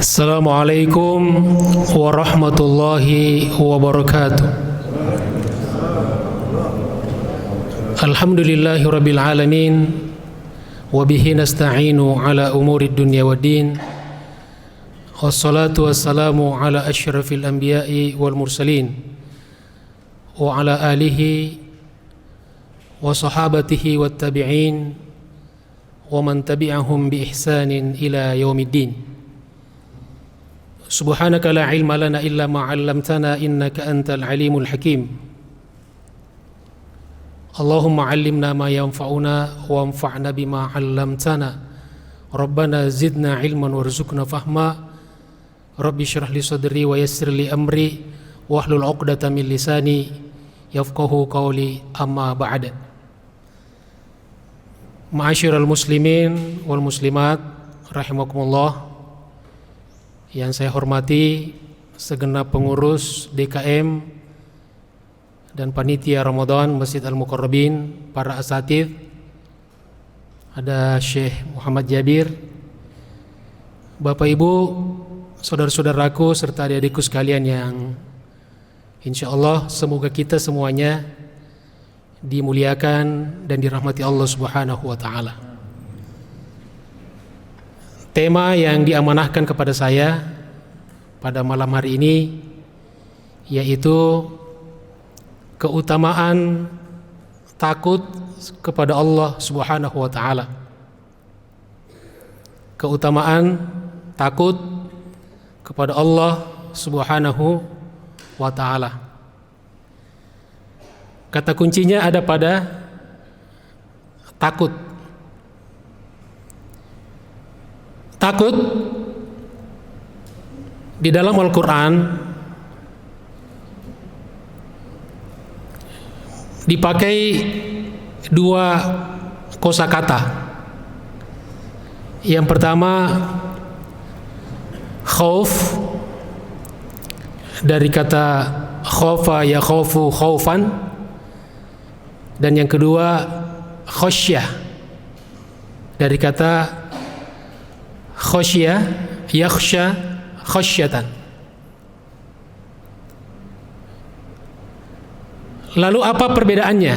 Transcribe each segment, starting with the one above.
Assalamualaikum warahmatullahi wabarakatuh. Alhamdulillahi rabbil alamin, wa bihi nasta'inu ala umurid dunya waddin. Wassalatu wassalamu ala asyrafil anbiya'i wal mursalin wa ala alihi wa sahabatihi wat tabi'in wa man tabi'ahum bi ihsanin ila yaumiddin. Subhanaka la ilma lana illa ma 'allamtana innaka antal alimul hakim. Allahumma 'allimna ma yanfa'una wa anfa'na bima 'allamtana. Rabbana zidna ilman warzuqna fahma. Rabbi shrah li sadri wa yassir li amri wahlul 'uqdatam min lisani yafqahu qawli, amma ba'd. Ma'asyiral muslimin wal muslimat rahimakumullah. Yang saya hormati segenap pengurus DKM dan panitia Ramadan Masjid Al-Muqarrabin, para asatidz, ada Syekh Muhammad Jabir, Bapak Ibu, saudara-saudaraku serta adik-adikku sekalian yang insyaallah semoga kita semuanya dimuliakan dan dirahmati Allah Subhanahu wa taala. Tema yang diamanahkan kepada saya pada malam hari ini yaitu keutamaan takut kepada Allah Subhanahu wa taala. Keutamaan takut kepada Allah Subhanahu wa taala. Kata kuncinya ada pada takut. Takut di dalam Al-Quran dipakai dua kosakata. Yang pertama khauf, dari kata khaufa ya khaufu khaufan, dan yang kedua khasyah, dari kata khasyah yakhsha khasyatan. Lalu apa perbedaannya?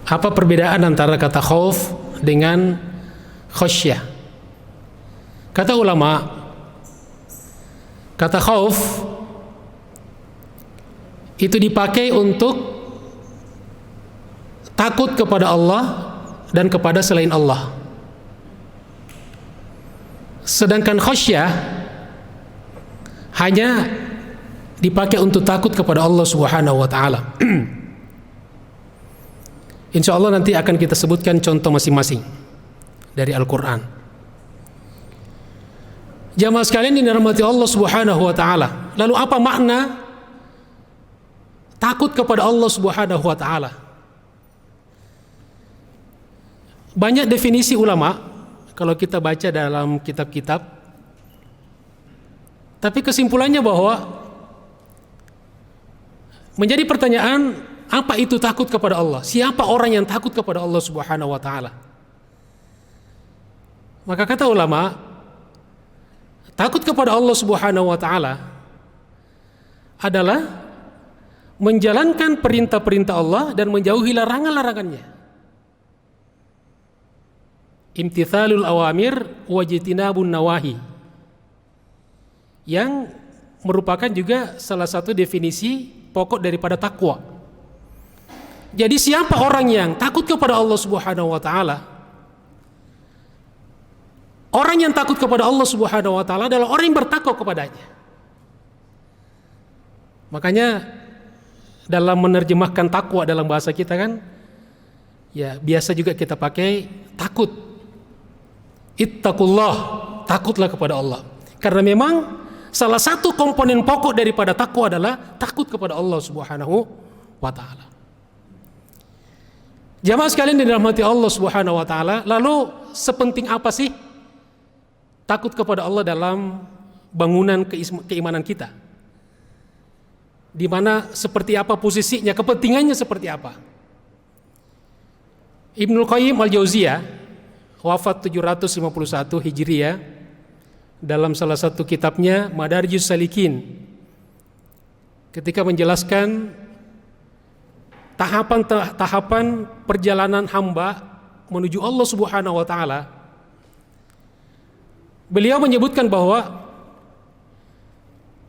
Apa perbedaan antara kata khauf dengan khasyah? Kata ulama, kata khauf itu dipakai untuk takut kepada Allah dan kepada selain Allah. Sedangkan khasyah hanya dipakai untuk takut kepada Allah Subhanahu wa taala. Insyaallah nanti akan kita sebutkan contoh masing-masing dari Al-Qur'an. Jamaah sekalian dirahmati Allah Subhanahu wa taala. Lalu apa makna takut kepada Allah Subhanahu wa taala? Banyak definisi ulama kalau kita baca dalam kitab-kitab, tapi kesimpulannya bahwa menjadi pertanyaan, apa itu takut kepada Allah? Siapa orang yang takut kepada Allah Subhanahu wa taala? Maka kata ulama, takut kepada Allah Subhanahu wa taala adalah menjalankan perintah-perintah Allah dan menjauhi larangan-larangannya. Imtithalul awamir wajtinabun nawahi, yang merupakan juga salah satu definisi pokok daripada takwa. Jadi siapa orang yang takut kepada Allah Subhanahu wa taala? Orang yang takut kepada Allah Subhanahu wa taala adalah orang yang bertakwa kepadanya. Makanya dalam menerjemahkan takwa dalam bahasa kita kan, ya biasa juga kita pakai takut. Ittaqullah, takutlah kepada Allah. Karena memang salah satu komponen pokok daripada takwa adalah takut kepada Allah Subhanahu wa taala. Jamaah sekalian dirahmati Allah Subhanahu wa taala, lalu sepenting apa sih takut kepada Allah dalam bangunan keimanan kita. Di mana seperti apa posisinya, kepentingannya seperti apa. Ibnul Qayyim Al-Jauziyah wafat 751 Hijriah, dalam salah satu kitabnya Madarijus Salikin, ketika menjelaskan tahapan perjalanan hamba menuju Allah Subhanahu wa taala, beliau menyebutkan bahwa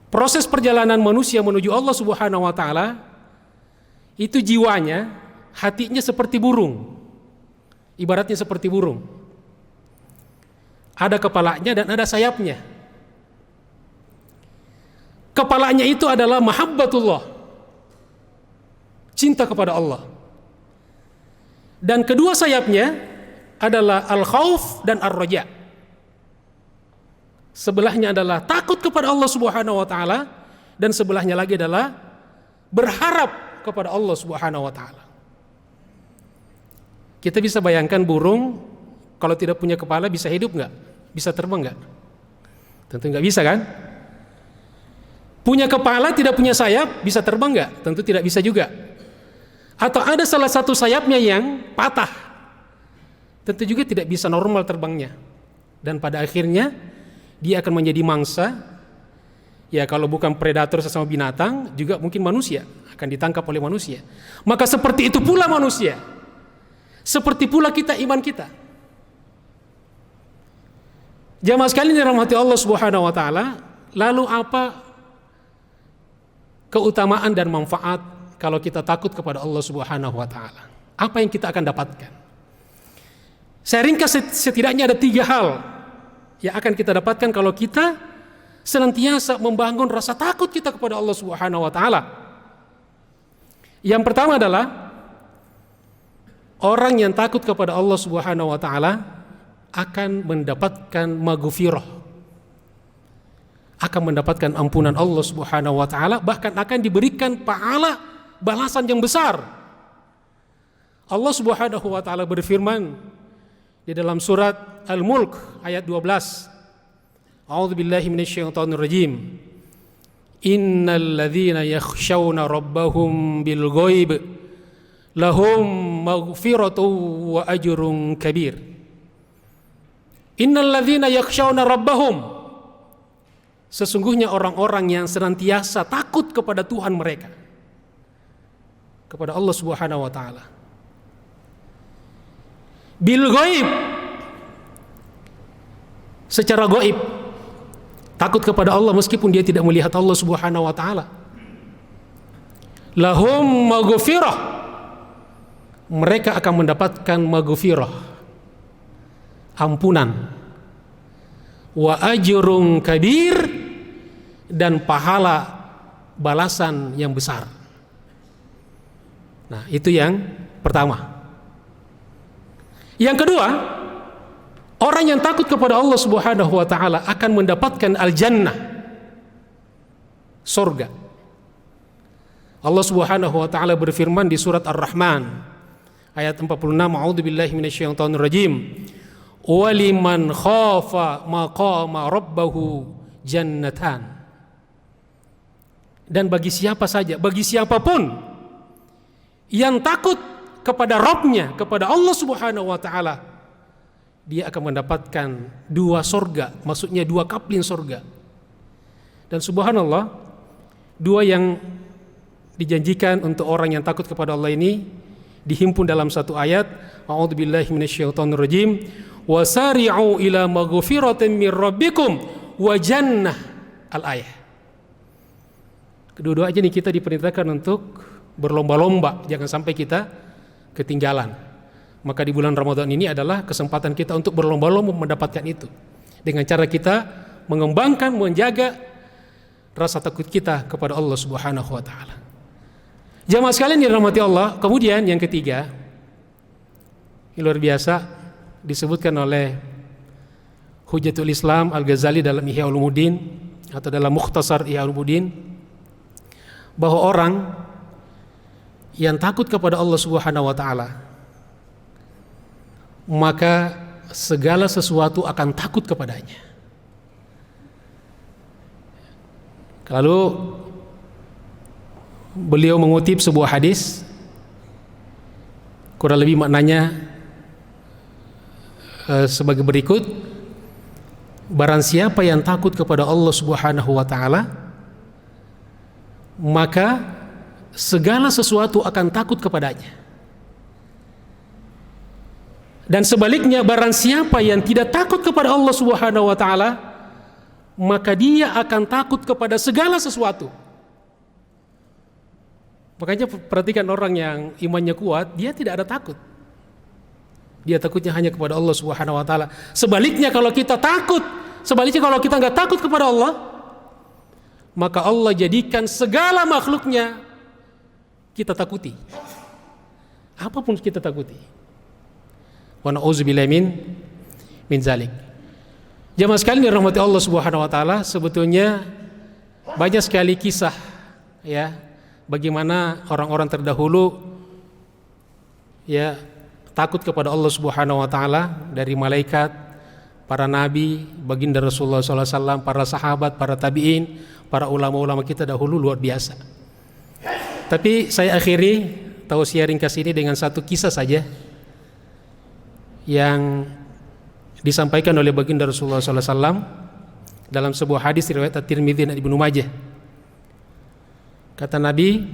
proses perjalanan manusia menuju Allah Subhanahu wa taala itu jiwanya, hatinya seperti burung. Ibaratnya seperti burung. Ada kepalanya dan ada sayapnya. Kepalanya itu adalah mahabbatullah, cinta kepada Allah. Dan kedua sayapnya adalah al-khauf dan ar-raja. Sebelahnya adalah takut kepada Allah Subhanahu wa taala, dan sebelahnya lagi adalah berharap kepada Allah Subhanahu wa taala. Kita bisa bayangkan burung kalau tidak punya kepala bisa hidup nggak? Bisa terbang nggak? Tentu nggak bisa kan? Punya kepala tidak punya sayap bisa terbang nggak? Tentu tidak bisa juga. Atau ada salah satu sayapnya yang patah, tentu juga tidak bisa normal terbangnya. Dan pada akhirnya dia akan menjadi mangsa. Ya, kalau bukan predator sesama binatang, juga mungkin manusia akan ditangkap oleh manusia. Maka seperti itu pula manusia. Seperti pula kita, iman kita. Jamaah sekalian dirahmati Allah Subhanahu wa taala, lalu apa keutamaan dan manfaat kalau kita takut kepada Allah Subhanahu wa taala? Apa yang kita akan dapatkan? Saya ringkas, setidaknya ada 3 hal yang akan kita dapatkan kalau kita senantiasa membangun rasa takut kita kepada Allah Subhanahu wa taala. Yang pertama adalah orang yang takut kepada Allah Subhanahu wa taala akan mendapatkan maghfirah, akan mendapatkan ampunan Allah Subhanahu wa taala, bahkan akan diberikan pahala balasan yang besar. Allah Subhanahu wa taala berfirman di dalam surat Al-Mulk ayat 12. A'udzubillahi minasyaitonir rajim. Innal ladzina yakhshawna rabbahum bil ghaib lahum maghfiratun wa ajrun kabir. Innal ladzina yakhshawna rabbahum, sesungguhnya orang-orang yang senantiasa takut kepada Tuhan mereka, kepada Allah Subhanahu wa taala. Bil ghaib, secara gaib, takut kepada Allah meskipun dia tidak melihat Allah Subhanahu wa taala. Lahum maghfirah, mereka akan mendapatkan maghfirah, ampunan, wa ajrun kabir, dan pahala balasan yang besar. Nah, itu yang pertama. Yang kedua, orang yang takut kepada Allah Subhanahu wa taala akan mendapatkan al-jannah, surga. Allah Subhanahu wa taala berfirman di surat Ar-Rahman ayat 46, a'udzubillahi minasyaitonir rajim. Waliman khafa maqama rabbahu jannatan. Dan bagi siapa saja, bagi siapapun yang takut kepada Rabbnya, kepada Allah Subhanahu wa taala, dia akan mendapatkan 2 surga, maksudnya 2 kaplin surga. Dan subhanallah, 2 yang dijanjikan untuk orang yang takut kepada Allah ini dihimpun dalam satu ayat. A'udzubillahi minasyaitonir rajim. Wasari'u ila maghfiratin mir rabbikum wa jannah, al-ayah. Kedua-duanya ini kita diperintahkan untuk berlomba-lomba, jangan sampai kita ketinggalan. Maka di bulan Ramadan ini adalah kesempatan kita untuk berlomba-lomba mendapatkan itu, dengan cara kita mengembangkan, menjaga rasa takut kita kepada Allah Subhanahu wa taala. Jamaah sekalian dirahmati Allah. Kemudian yang ketiga, luar biasa, disebutkan oleh Hujjatul Islam Al-Ghazali dalam Ihya Ulumuddin atau dalam Mukhtasar Ihya Ulumuddin, bahwa orang yang takut kepada Allah Subhanahu wa taala, maka segala sesuatu akan takut kepadanya. Lalu beliau mengutip sebuah hadis, kurang lebih maknanya sebagai berikut: barang siapa yang takut kepada Allah Subhanahu wa taala, maka segala sesuatu akan takut kepadanya. Dan sebaliknya, barang siapa yang tidak takut kepada Allah Subhanahu wa taala, maka dia akan takut kepada segala sesuatu. Makanya perhatikan orang yang imannya kuat, dia tidak ada takut. Dia takutnya hanya kepada Allah Subhanahu wa taala. Sebaliknya kalau kita nggak takut kepada Allah, maka Allah jadikan segala makhluknya kita takuti. Apapun kita takuti. Wa na'udzubillahi min zalik. Jamaah sekalian dirahmati Allah Subhanahu wa taala, sebetulnya banyak sekali kisah ya bagaimana orang-orang terdahulu ya takut kepada Allah Subhanahu wa taala, dari malaikat, para nabi, baginda Rasulullah SAW, para sahabat, para tabi'in, para ulama-ulama kita dahulu luar biasa. Tapi saya akhiri tausiah ringkas ini dengan satu kisah saja yang disampaikan oleh baginda Rasulullah SAW dalam sebuah hadis riwayat At-Tirmidzi dan Ibnu Majah. Kata Nabi,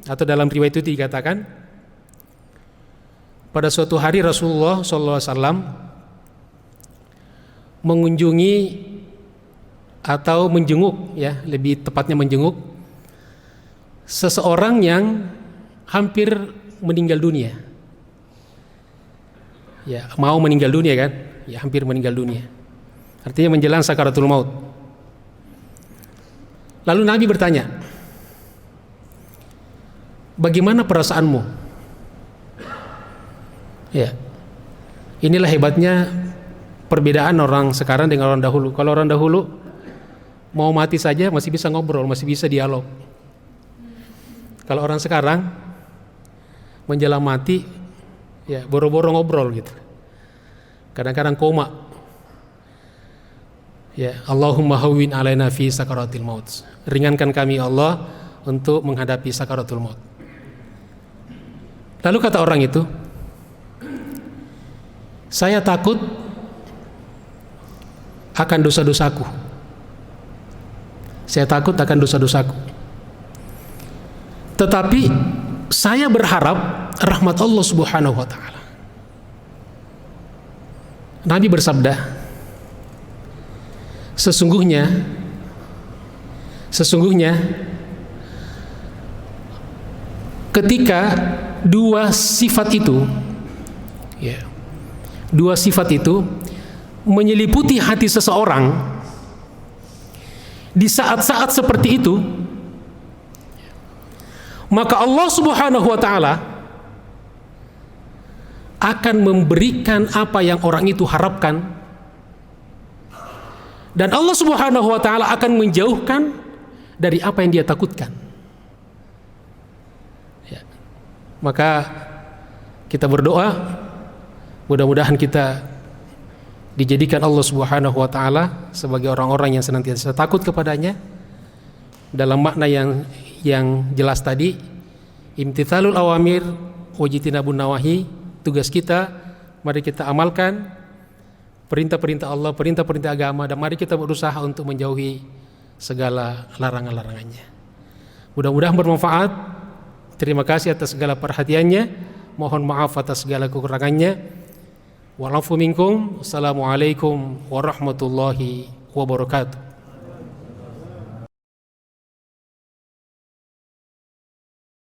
atau dalam riwayat itu dikatakan, pada suatu hari Rasulullah SAW mengunjungi atau menjenguk, ya lebih tepatnya menjenguk seseorang yang hampir meninggal dunia. Ya, mau meninggal dunia kan? Ya, hampir meninggal dunia. Artinya menjelang sakaratul maut. Lalu Nabi bertanya, bagaimana perasaanmu? Ya, inilah hebatnya perbedaan orang sekarang dengan orang dahulu. Kalau orang dahulu mau mati saja masih bisa ngobrol, masih bisa dialog. Kalau orang sekarang menjelang mati, ya boro-boro ngobrol gitu. Kadang-kadang koma. Ya, Allahumma hawwin alaina fi sakaratil maut. Ringankan kami Allah untuk menghadapi sakaratul maut. Lalu kata orang itu, saya takut akan dosa-dosaku. Saya takut akan dosa-dosaku. Tetapi saya berharap rahmat Allah Subhanahu wa taala. Nabi bersabda, sesungguhnya ketika dua sifat itu menyeliputi hati seseorang, di saat-saat seperti itu, maka Allah Subhanahu wa taala akan memberikan apa yang orang itu harapkan, dan Allah Subhanahu wa taala akan menjauhkan dari apa yang dia takutkan. Ya. Maka kita berdoa, mudah-mudahan kita dijadikan Allah Subhanahu wa taala sebagai orang-orang yang senantiasa takut kepadanya dalam makna yang jelas tadi, imtithalul awamir wajtinabun nawahi. Tugas kita, mari kita amalkan perintah-perintah Allah, perintah-perintah agama, dan mari kita berusaha untuk menjauhi segala larangan-larangannya. Mudah-mudahan bermanfaat. Terima kasih atas segala perhatiannya. Mohon maaf atas segala kekurangannya. Wa'afu minkum. Assalamualaikum warahmatullahi wabarakatuh.